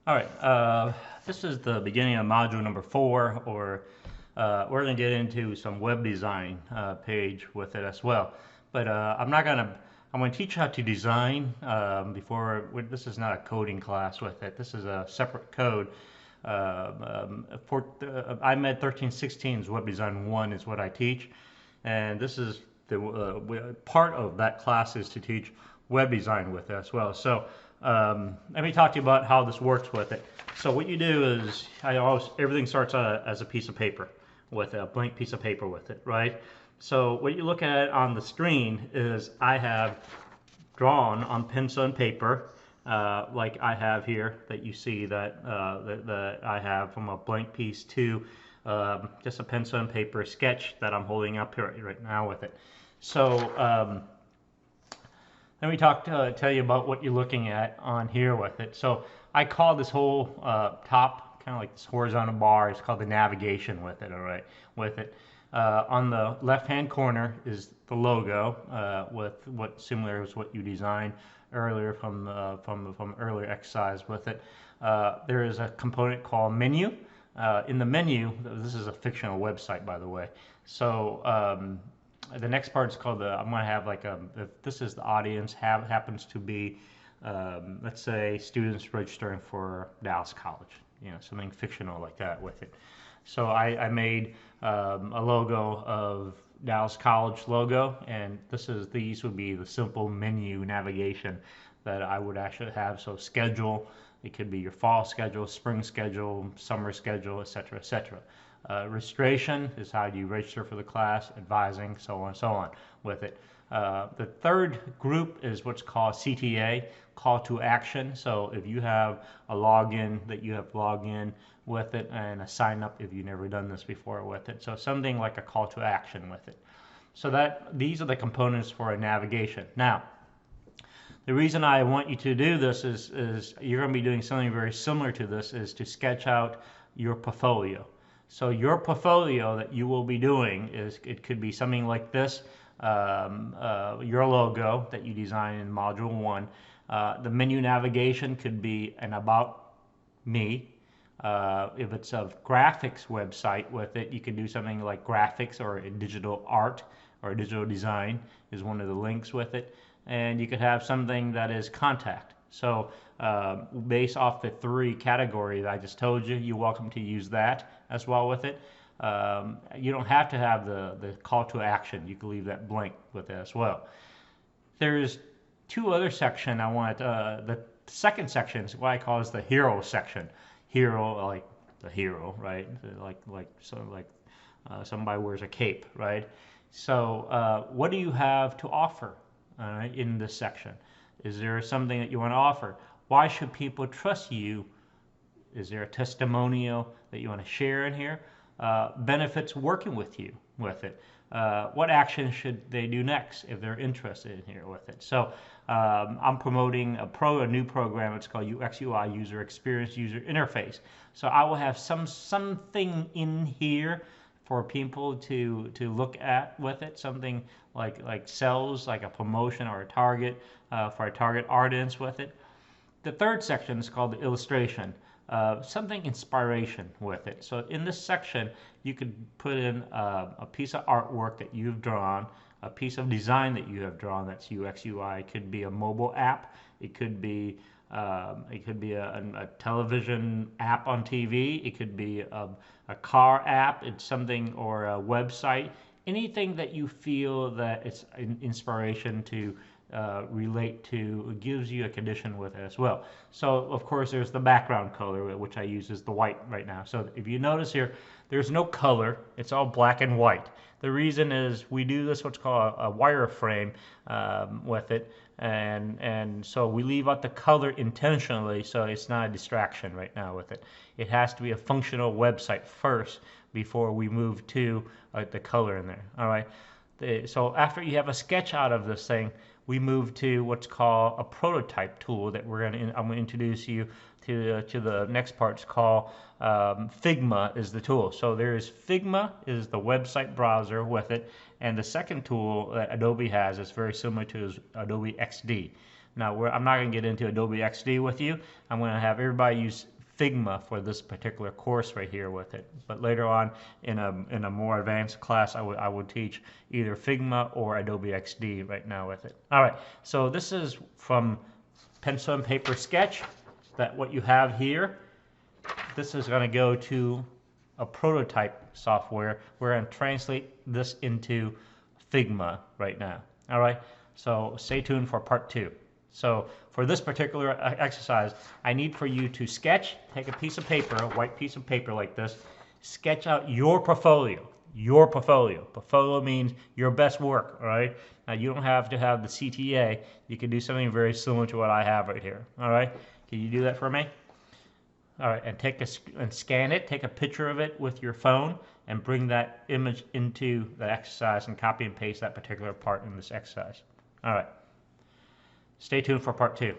All right, this is the beginning of module number 4, or we're going to get into some web design page with it as well. But I'm going to teach you how to design this is not a coding class with it. This is a separate code. For IMED1316 is web design 1 is what I teach. And this is part of that class is to teach web design with it as well. So let me talk to you about how this works with it. So what you do is everything starts as a piece of paper, with a blank piece of paper with it, right? So what you look at on the screen is I have drawn on pencil and paper, like I have here, that you see that I have from a blank piece to just a pencil and paper sketch that I'm holding up here right now with it. So let me tell you about what you're looking at on here with it. So I call this whole top, kind of like this horizontal bar, it's called the navigation with it, all right, with it. On the left-hand corner is the logo with what similar is what you designed earlier from earlier exercise with it. There is a component called menu. In the menu, this is a fictional website, by the way. So the next part is called I'm going to have like if this is the audience, happens to be, let's say, students registering for Dallas College, something fictional like that with it. So I made a logo of Dallas College logo, and these would be the simple menu navigation that I would actually have. So schedule, it could be your fall schedule, spring schedule, summer schedule, etc., etc. Registration is how you register for the class, advising, so on and so on with it. The third group is what's called CTA, call to action. So if you have a login that you have logged in with it, and a sign up if you've never done this before with it. So something like a call to action with it. So these are the components for a navigation. Now, the reason I want you to do this is you're going to be doing something very similar to this, is to sketch out your portfolio. So your portfolio that you will be doing it could be something like this, your logo that you design in Module 1. The menu navigation could be an About Me. If it's a graphics website with it, you could do something like graphics, or a digital art or a digital design is one of the links with it. And you could have something that is contact. So based off the 3 categories I just told you, you're welcome to use that as well with it. You don't have to have the call to action. You can leave that blank with it as well. There's 2 other sections I want. The second section is what I call is the hero section. Hero, like the hero, right? Somebody wears a cape, right? So what do you have to offer in this section? Is there something that you want to offer? Why should people trust you? Is there a testimonial that you want to share in here? Benefits working with you with it. What action should they do next if they're interested in here with it? So I'm promoting a new program. It's called UX UI, User Experience User Interface. So I will have something in here for people to look at with it, something like sales, like a promotion or a target for a target audience with it. The third section is called the illustration, something inspiration with it. So in this section, you could put in a piece of artwork that you've drawn, a piece of design that you have drawn that's UX UI. It could be a mobile app. It could be a television app on TV. It could be a car app. It's something, or a website. Anything that you feel that it's an inspiration to relate to, gives you a condition with it as well. So of course there's the background color, which I use is the white right now. So if you notice here, there's no color. It's all black and white. The reason is we do this what's called a wireframe with it, and so we leave out the color intentionally, so it's not a distraction right now with it. It has to be a functional website first before we move to the color in there. All right. So after you have a sketch out of this thing, we move to what's called a prototype tool that I'm going to introduce you to the next part. It's called Figma is the tool. So there is Figma is the website browser with it, and the second tool that Adobe has is very similar to Adobe XD. Now I'm not going to get into Adobe XD with you. I'm going to have everybody use Figma for this particular course right here with it. But later on in a more advanced class, I would teach either Figma or Adobe XD right now with it. All right, so this is from pencil and paper sketch, that what you have here. This is going to go to a prototype software. We're going to translate this into Figma right now. All right, so stay tuned for part 2. So for this particular exercise, I need for you to sketch, take a piece of paper, a white piece of paper like this, sketch out your portfolio. Your portfolio. Portfolio means your best work, all right? Now you don't have to have the CTA. You can do something very similar to what I have right here, all right? Can you do that for me? All right, and scan it, take a picture of it with your phone, and bring that image into the exercise and copy and paste that particular part in this exercise. All right. Stay tuned for part 2.